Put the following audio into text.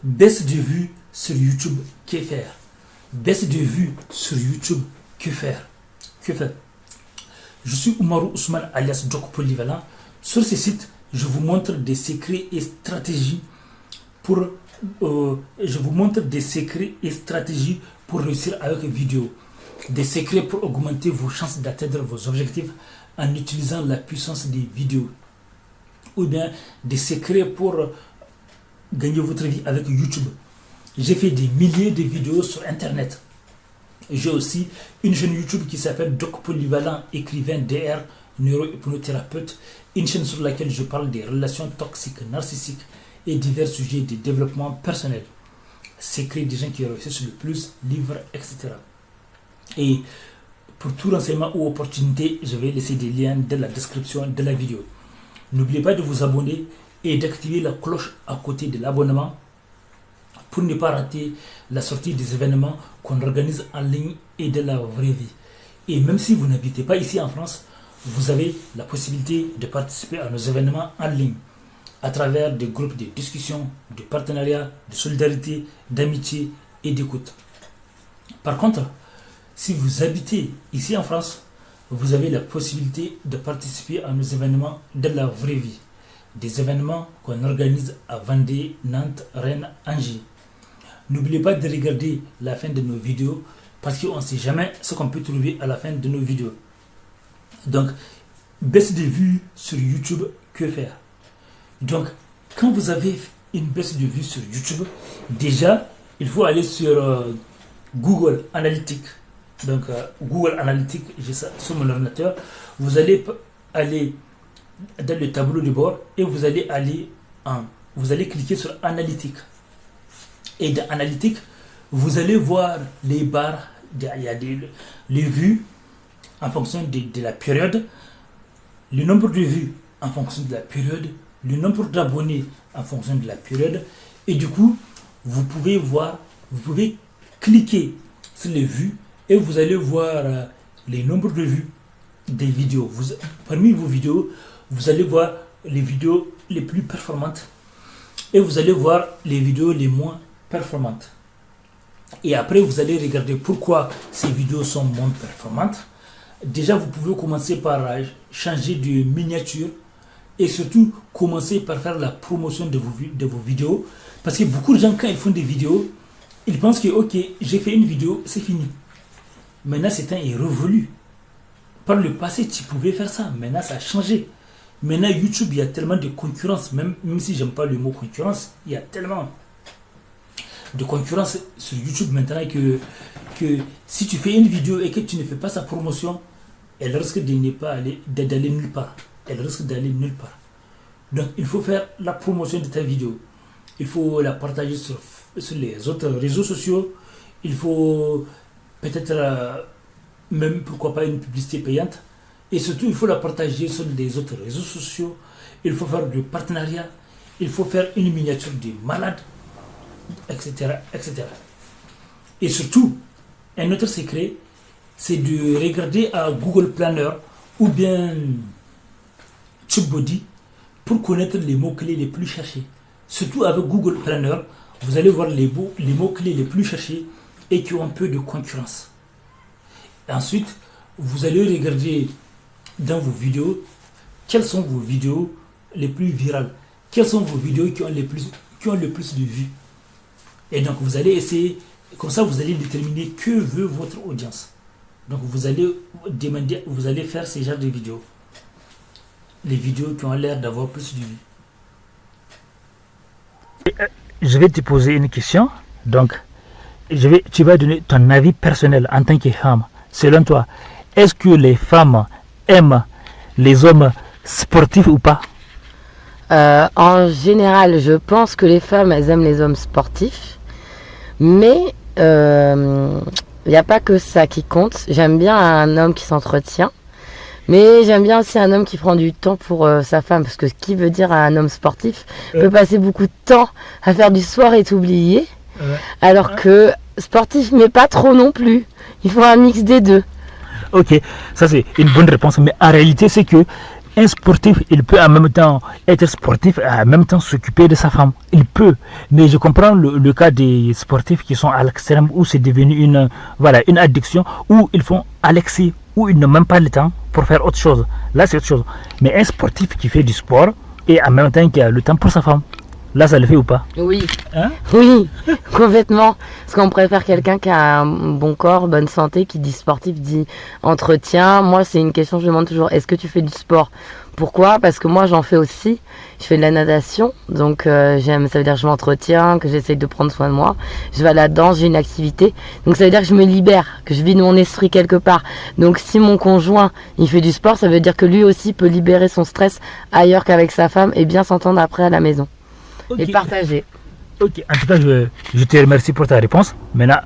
Baisse de vues sur YouTube, que faire? Baisse de vues sur YouTube, que faire? Que faire? Je suis Oumarou Ousmane alias Doc Polyvalent. Sur ce site, je vous montre des secrets et stratégies pour réussir avec vidéo. Des secrets pour augmenter vos chances d'atteindre vos objectifs en utilisant la puissance des vidéos. Ou bien des secrets pour gagner votre vie avec YouTube. J'ai fait des milliers de vidéos sur Internet. J'ai aussi une chaîne YouTube qui s'appelle Doc Polyvalent, écrivain DR, neurohypnothérapeute. Une chaîne sur laquelle je parle des relations toxiques, narcissiques et divers sujets de développement personnel. Secrets des gens qui réussissent le plus, livres, etc. Et pour tout renseignement ou opportunité, je vais laisser des liens dans la description de la vidéo. N'oubliez pas de vous abonner et d'activer la cloche à côté de l'abonnement pour ne pas rater la sortie des événements qu'on organise en ligne et de la vraie vie. Et même si vous n'habitez pas ici en France, vous avez la possibilité de participer à nos événements en ligne à travers des groupes de discussion, de partenariat, de solidarité, d'amitié et d'écoute. Par contre, si vous habitez ici en France, vous avez la possibilité de participer à nos événements de la vraie vie. Des événements qu'on organise à Vendée, Nantes, Rennes, Angers. N'oubliez pas de regarder la fin de nos vidéos parce qu'on ne sait jamais ce qu'on peut trouver à la fin de nos vidéos. Donc, baisse de vues sur YouTube, que faire? Donc, quand vous avez une baisse de vues sur YouTube, déjà, il faut aller sur Google Analytics. Donc, Google Analytics, j'ai ça sur mon ordinateur. Vous allez aller dans le tableau de bord et vous allez cliquer sur Analytics. Et dans Analytics, vous allez voir les barres, il y a les vues en fonction de la période, le nombre de vues en fonction de la période, le nombre d'abonnés en fonction de la période. Et du coup, vous pouvez cliquer sur les vues et vous allez voir les nombres de vues des vidéos. Parmi vos vidéos, vous allez voir les vidéos les plus performantes et vous allez voir les vidéos les moins performantes. Et après, vous allez regarder pourquoi ces vidéos sont moins performantes. Déjà, vous pouvez commencer par changer de miniature et surtout commencer par faire la promotion de vos vidéos. Parce que beaucoup de gens, quand ils font des vidéos, ils pensent que ok, j'ai fait une vidéo, c'est fini. Maintenant, c'est temps est révolu. Par le passé, tu pouvais faire ça. Maintenant, ça a changé. Maintenant, YouTube, il y a tellement de concurrence. Même si j'aime pas le mot concurrence, il y a tellement de concurrence sur YouTube maintenant que si tu fais une vidéo et que tu ne fais pas sa promotion, elle risque d'aller nulle part. Elle risque d'aller nulle part. Donc, il faut faire la promotion de ta vidéo. Il faut la partager sur les autres réseaux sociaux. Il faut peut-être même, pourquoi pas, une publicité payante. Et surtout, il faut la partager sur les autres réseaux sociaux. Il faut faire du partenariat. Il faut faire une miniature de malade, etc., etc. Et surtout, un autre secret, c'est de regarder à Google Planner ou bien TubeBuddy pour connaître les mots-clés les plus cherchés. Surtout avec Google Planner, vous allez voir les mots-clés les plus cherchés et qui ont un peu de concurrence. Et ensuite, vous allez regarder dans vos vidéos quelles sont vos vidéos les plus virales. Quelles sont vos vidéos qui ont le plus de vues. Et donc, vous allez essayer, comme ça, vous allez déterminer que veut votre audience. Donc, vous allez faire ce genre de vidéos. Les vidéos qui ont l'air d'avoir plus de vues. Je vais te poser une question. Donc, tu vas donner ton avis personnel en tant que femme. Selon toi, est-ce que les femmes aiment les hommes sportifs ou pas? En général, je pense que les femmes, elles aiment les hommes sportifs. Mais il n'y a pas que ça qui compte. J'aime bien un homme qui s'entretient. Mais j'aime bien aussi un homme qui prend du temps pour sa femme. Parce que ce qui veut dire un homme sportif peut passer beaucoup de temps à faire du sport et t'oublier. Alors que sportif, mais pas trop non plus. Il faut un mix des deux. Ok, ça c'est une bonne réponse. Mais en réalité, c'est que un sportif, il peut en même temps être sportif et en même temps s'occuper de sa femme. Il peut. Mais je comprends le cas des sportifs qui sont à l'extrême où c'est devenu une addiction, où ils font à l'excès, où ils n'ont même pas le temps pour faire autre chose. Là, c'est autre chose. Mais un sportif qui fait du sport et en même temps qui a le temps pour sa femme, là, ça le fait ou pas? Oui, Hein? oui, complètement. Parce qu'on préfère quelqu'un qui a un bon corps, bonne santé, qui dit sportif, dit entretien. Moi, c'est une question que je demande toujours. Est-ce que tu fais du sport? Pourquoi? Parce que moi, j'en fais aussi. Je fais de la natation. Donc, j'aime, ça veut dire que je m'entretiens, que j'essaye de prendre soin de moi. Je vais à la danse, j'ai une activité. Donc, ça veut dire que je me libère, que je vide mon esprit quelque part. Donc, si mon conjoint, il fait du sport, ça veut dire que lui aussi peut libérer son stress ailleurs qu'avec sa femme et bien s'entendre après à la maison. Ok. Et partager. Ok, en tout cas, je te remercie pour ta réponse. Maintenant,